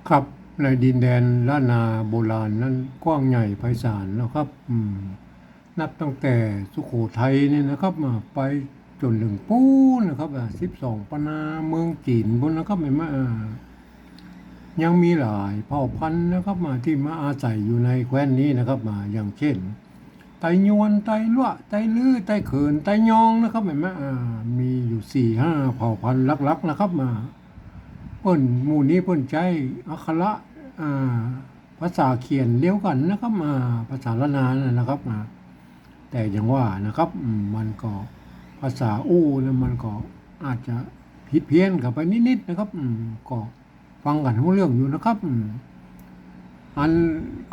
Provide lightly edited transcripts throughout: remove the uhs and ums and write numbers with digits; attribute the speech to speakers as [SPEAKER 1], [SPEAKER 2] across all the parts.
[SPEAKER 1] ครับในดินแดนล้านนาโบราณนั้นกว้างใหญ่ไพศาลนะครับนับตั้งแต่สุโขทัยเนี่ยนะครับมาไปจนถึงปูนนะครับ12ปนาเมืองจีนบนนะครับเห็นไหมยังมีหลายเผ่าพันธุ์นะครับมาที่มาอาศัยอยู่ในแคว้นนี้นะครับมาอย่างเช่นไตยวนไตลั่วไตลือไตเขินไตยองนะครับเห็นไหมมีอยู่4-5เผ่าพันธุ์ลักๆนะครับมา เปิ้นหมู่นี้เปิ้นใจอักขระอ่าภาษาเขียนเดียวกันนะครับภาษาละนานนะครับแต่อย่างว่านะครับมันก็ภาษาอู้แล้วมันก็อาจจะผิดเพี้ยนกันไปนิดๆนะครับก็ฟังกันรู้เรื่องอยู่นะครับอัน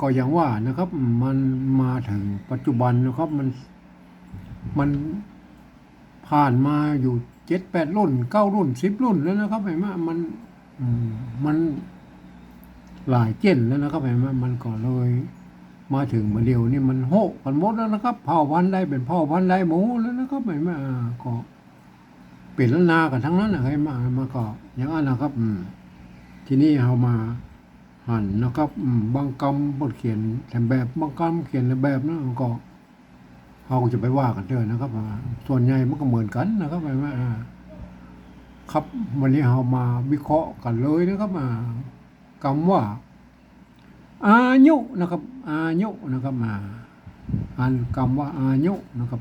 [SPEAKER 1] ก็อย่างว่านะครับมันมาถึงปัจจุบันนะครับมันผ่านมาอยู่7-8 รุ่น9 รุ่น10 รุ่นแล้วนะครับเห็นไหมมันหลายเจนแล้วนะครับเห็นไหมมันก็เลยมาถึงมาเดียวนี่มันโหกันหมดแล้วนะครับเผ่าพันธุ์ใดเป็นเผ่าพันธุ์ใดหมูแล้วนะครับเห็นไหมก็เป็นล้านนากันทั้งนั้นนะครับมาก็อย่างนั้นนะครับทีนี้เอามาหั่นนะครับบางคำบทเขียนแต่แบบบางคำเขียนในแบบนั้นก็เราจะไปว่ากันเถอะนะครับส่วนใหญ่มันก็เหมือนกันนะครับเห็นไหมครับวันนี้เรามาวิเคราะห์กันเลยนะครับคำว่าอายุนะครับอายุนะครับอ่านคำว่าอายุนะครับ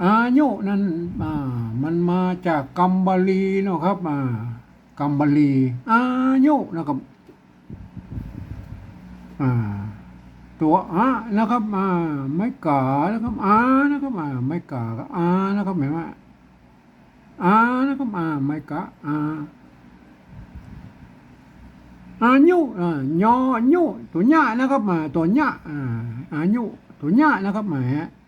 [SPEAKER 1] อายุนั้นมันมาจากคำบาลีนะครับคำบาลีอายุนะครับอ่าตัวนะครับไม่กานะครับนะครับไม่กาก็นะครับหมายว่านะครับไม่กะอายุยอยุตัวหญ้านะครับตัวหญ้าอายุตัวหญ้านะครับ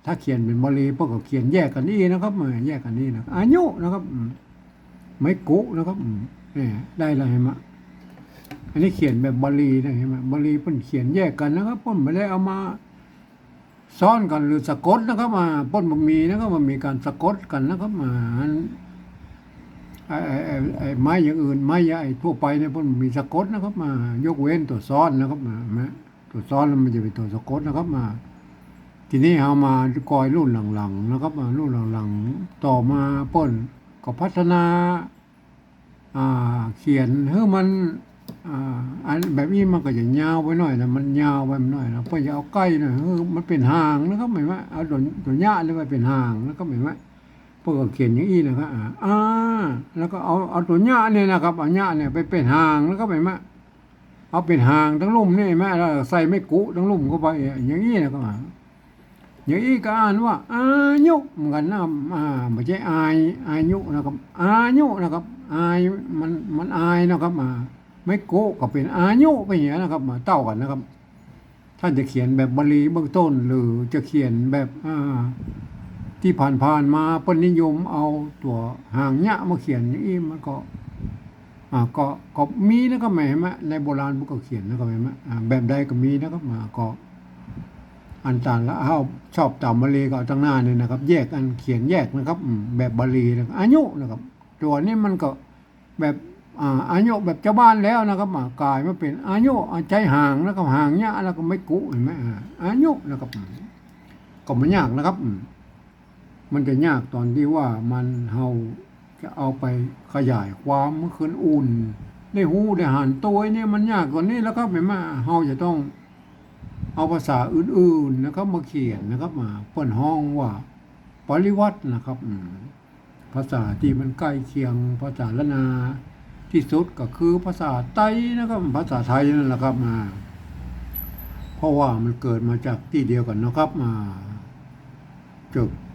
[SPEAKER 1] ถ้าเขียนเป็นบาลีพวกก็เขียนแยกกันนี่นะครับแยกกันนี่นะอายุนะครับไม่กุนะครับนี่ได้เลยเห็นไหมอันนี้เขียนแบบบาลีนะเห็นไหมบาลีเพิ่นเขียนแยกกันนะครับเพิ่นไม่ได้เอามาซ้อนกันหรือสะกดนะครับเพิ่นบ่มีนะครับมันมีการสะกดกันนะครับไม้อย่างอื่นไม้ใหญ่ทั่วไปเนี่ยเพิ่นมีสะกดนะครับยกเว้นตัวซ้อนนะครับตัวซ้อนแล้วมันจะเป็นตัวสะกดนะครับทีนี้เอามากอยรุ่นหลังๆนะครับรุ่นหลังๆต่อมาเปิ้นก็พัฒนาเขียนให้มันอันแบบนี้มันก็จะยาวไปหน่อยนะมันยาวไปหน่อยนะเพื่อจะเอาใกล้หน่อยมันเป็นห่างนะครับหมายว่าเอาตัวหญ้าเลยว่าเป็นห่างแล้วก็หมายว่าพวกเขียนอย่างนี้นะครับแล้วก็เอาตัวหญ้าเนี่ยนะครับเอาหญ้าเนี่ยไปเป็นห่างแล้วก็หมายว่าเอาเป็นห่างทั้งลุ่มนี่แม่แล้วใส่ไม่กุทั้งลุ่มเข้าไปอย่างนี้นะครับอย่างนี้ก็อ่านว่าอายุเหมือนกันนะไม่ใช่อายุนะครับอายุนะครับอายมันอายนะครับไม่โกก็เป็นอายุไปอย่างนี้นะครับเต้ากันนะครับท่านจะเขียนแบบบาลีเบื้องต้นหรือจะเขียนแบบที่ผ่านมาเปิ้นนิยมเอาตัวหางเนี้ยมาเขียนอย่างนี้มันก็มีนะครับแม่ไหมในโบราณพวกก็เขียนนะครับแม่ไหมแบบใดก็มีนะครับก็อันตานแล้วชอบตามบาลีก็ตั้งหน้าเนี่ยนะครับแยกกันเขียนแยกนะครับแบบบาลีนะครับอายุนะครับตัวนี้มันก็แบบอายุแบบเจ้าบ้านแล้วนะครับกลายมาเป็นอายุใจห่างแล้วก็ห่างเนี้ยแล้วก็ไม่กุเห็นไหมอายุนะครับก็ไม่ยากนะครับมันจะยากตอนที่ว่ามันเราจะเอาไปขยายความเมื่อคืนอุ่นได้หูได้หันตัวเนี่ยมันยากกว่านี้แล้วครับเห็นไหมเราจะต้องเอาภาษาอื่นๆนะครับมาเขียนนะครับเปิ้นห้องว่าปริวัตินะครับภาษาที่มันใกล้เคียงภาษาละนาที่สุดก็คือภาษาไต้นะครับภาษาไทยนั่นแหละครับเพราะว่ามันเกิดมาจากที่เดียวกันนะครับ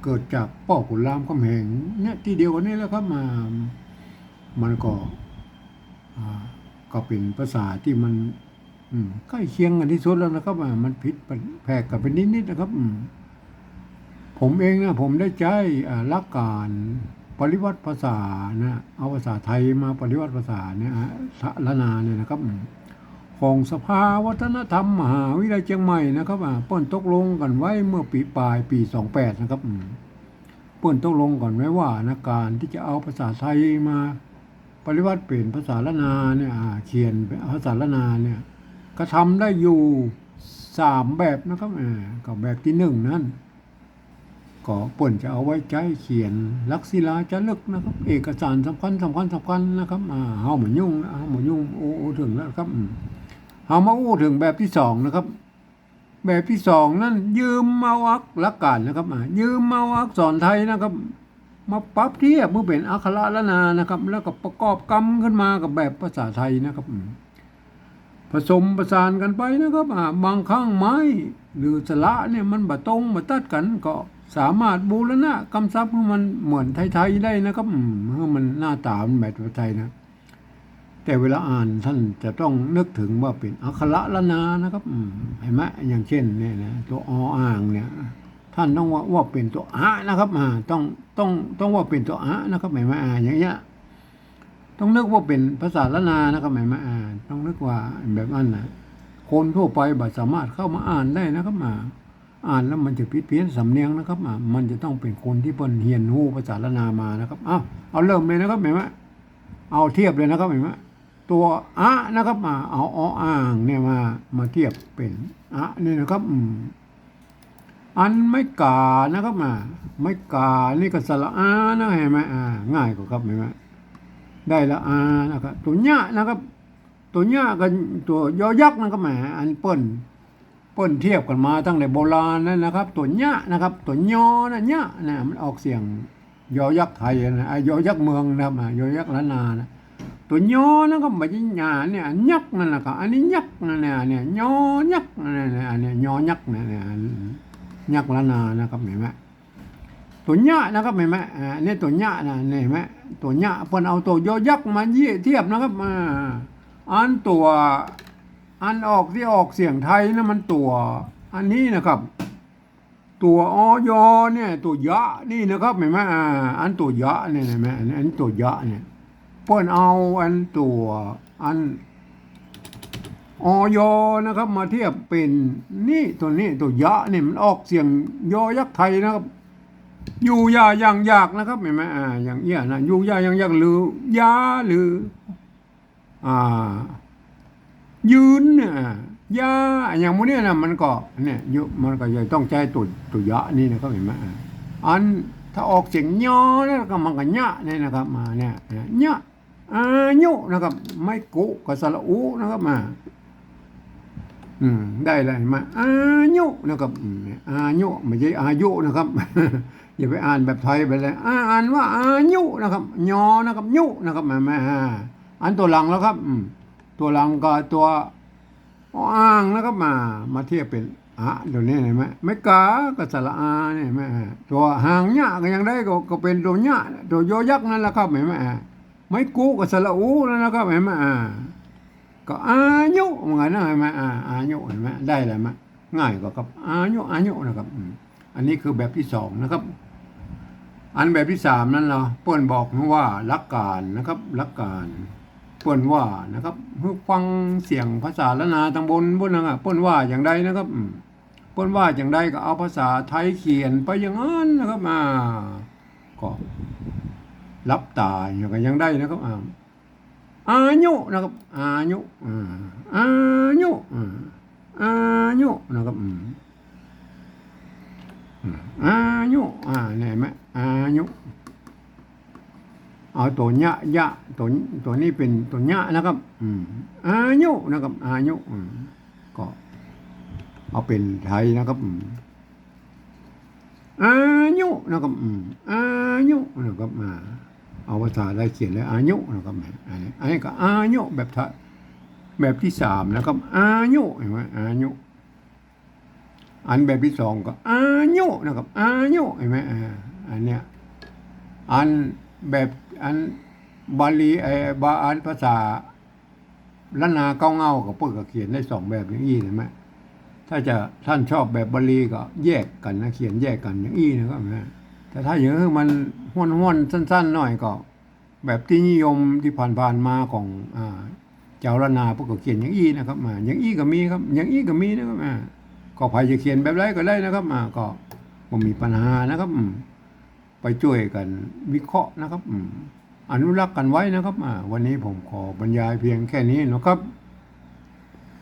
[SPEAKER 1] เกิดจากพ่อขุนรามคำแหงเนี่ยที่เดียวกันนี่แหละครับมันก็เป็นภาษาที่มันใกล้เคียงกันที่สุดแล้วนะครับมันผิดแผกกันเป็นนิดๆนะครับผมเองนะผมได้ใช้หลักการปริวัติภาษานะเอาภาษาไทยมาปริวัติภาษาเนี่ยละนาเนี่ยนะครับของสภาวัฒนธรรมมหาวิทยาลัยเชียงใหม่นะครับเปิ้นตกลงกันไว้เมื่อปลายปี28นะครับเปิ้นตกลงกันไว้ว่านะการที่จะเอาภาษาไทยมาป ริวัติเป็นภาษาละนาเนี่ยเขียนเป็นภาษาละนาเนี่ยก็ทำได้อยู่3แบบนะครับก็แบบที่1นั้นก็เปิ่นจะเอาไว้ใช้เขียนลักษิลาจารึกนะครับเอกสารสำคัญนะครับเฮาบ่ยุ่งนะเฮาบ่ยุ่งโอ้ถึงแล้วครับเฮามาอู้ถึงแบบที่2นะครับแบบที่2นั้นยืมเอาอักษรการนะครับยืมเอาอักษรไทยนะครับมาปรับเทียบเมื่อเป็นอักขระละนานะครับแล้วก็ประกอบกรรมขึ้นมากับแบบภาษาไทยนะครับผสมประสานกันไปนะครับบางครั้งไม้หรือสระเนี่ยมันบ่ตรงบ่ตัดกันก็สามารถบูรณะกำซับให้มันเหมือนไทยๆได้นะครับให้มันหน้าตามันแบบไทยนะแต่เวลาอ่านท่านจะต้องนึกถึงว่าเป็นอักขระละนานะครับเห็นไหมอย่างเช่นเนี่ยนะตัวออ่างเนี่ยท่านต้องว่าเป็นตัวอะนะครับต้องว่าเป็นตัวอะนะครับเห็นไหมอย่างเงี้ยต้องนึกว่าเป็นภาษาละนานะครับเห็นไหมต้องนึกว่าแบบนั้นนะคนทั่วไปบ่สามารถเข้ามาอ่านได้นะครับอ่านแล้วมันจะผิดเพี้ยนสำเนียงนะครับมันจะต้องเป็นคนที่เพิ่นเรียนรู้ภาษาละนามานะครับเอาเริ่มเลยนะครับเห็นไหมเอาเทียบเลยนะครับเห็นไหมตัวอะนะครับเอาอ่างเนี่ยมาเทียบเป็นอะนี่นะครับอันไม่กานะครับไม่กานี่ก็สระอานะเห็นไหมง่ายกว่าครับเห็นไหมได้ละนะครับตัวเนี้ยนะครับตัวเนี้ยกับตัวยอยักษ์นะครับอันเปิ้นเทียบกันมาตั้งแต่โบราณนะครับตัวเนี้ยนะครับตัวยอนะเนี้ยนะมันออกเสียงยอยักษ์ไทยนะยอยักษ์เมืองนะครับยอยักษ์ล้านนานะตัวยอนะครับไม่ใช่หยาเนี่ยยักษ์นั่นแหละครับอันนี้ยักษ์นั่นเนี่ยยอยักษ์นั่นเนี่ยอันนี้ยอยักษ์เนี่ยยักษ์ล้านนานะครับเห็นไหมตัวเนี้ยนะครับเห็นไหมนี่ตัวเนี้ยนะเห็นไหมตัวเนี้ยเพิ่นเอาตัวยอยักษ์มาเทียบนะครับอันตัวอันออกที่ออกเสียงไทยนะมันตัวอันนี้นะครับ ตัวอยเนี่ยตัวยะนี่นะครับเห็นไหมอันตัวยะเนี่ยเห็นไหมอันตัวยะเนี่ยเพิ่นเอาอันตัวอันอยนะครับมาเทียบเป็นนี่ตัวนี้ตัวยะนี่มันออกเสียงยอยักษ์ไทยนะครับอยู่ยาอย่างยากนะครับเห็นไหมอย่างเอี้ยนะอยู่ยาอย่างยากหรือยาหรือยืนเนี่ยยาอย่างพวกนี้นะมันก็เนี่ยมันก็จะต้องใช้ตัวยะนี่นะครับเห็นไหมอันถ้าออกเสียงยอแล้วก็มันก็ยะเนี่ยนะครับเนี่ยยะยุนะครับไม่กุกับสระอุนะครับได้เลยมายุนะครับยุไม่ใช่อายุนะครับ อย่าไปอ่านแบบไทยไปเลยอ่านว่าอายุนะครับยอนะครับยุนะครับอันตัวหลังแล้วครับตัวหลังก็ตัวอ่างนะครับมาเทียบเป็นเดี๋ยวนี้เห็นไหมไม่กากับสระอาเนี่ยเห็นไหมตัวหางเนี้ยก็ยังได้ก็เป็นตัวเนี้ยตัวยอยักษ์นั่นแหละครับเห็นไหมไม่กูกับสระอูนั่นนะครับเห็นไหมก็อายุเหมือนกันนะเห็นไหมอายุเห็นไหมได้เลยไหมง่ายกว่ากับอายุนะครับอันนี้คือแบบที่2นะครับอันแบบที่3นั้นเราเปิ้นบอกว่าหลักการนะครับหลักการเปิ้นว่านะครับฟังเสียงภาษาละนาทางบนนะครับเปิ้นว่าอย่างใดนะครับเปิ้นว่าอย่างใดก็เอาภาษาไทยเขียนไปอย่างนั้นนะครับก็รับตาอย่างก็ยังได้นะครับอายุนะครับอายุนะครับอายุเนี่ยไหมอายุเอาตัวเนี้ยตัวนี้เป็นตัวเนี้ยนะครับอายุนะครับอายุก็เอาเป็นไทยนะครับอายุนะครับอายุนะครับเอาภาษาไทยเขียนเลยอายุนะครับอันนี้ก็อายุแบบที่3นะครับอายุเห็นไหมอายุอันแบบที่2ก็อายุนะครับอายุเห็นไหมอันเนี้ยอันแบบอันบาลีอันภาษาละนาเก้าเงากับเปิ้ลก็เขียนได้2แบบอย่างนี้เห็นไหมถ้าจะท่านชอบแบบบาลีก็แยกกันนะเขียนแยกกันอย่างนี้นะครับแต่ถ้าอย่างนี้มันห้วนสั้นๆหน่อยก็แบบที่นิยมที่ผ่านมาของเจ้าละนาพวกก็เขียนอย่างนี้นะครับอย่างนี้ก็มีครับอย่างนี้ก็มีนะครับก็ใครจะเขียนแบบไรก็ได้นะครับก็ไม่มีปัญหานะครับไปช่วยกันวิเคราะห์นะครับ อนุรักษ์กันไว้นะครับวันนี้ผมขอบรรยายเพียงแค่นี้นะครับ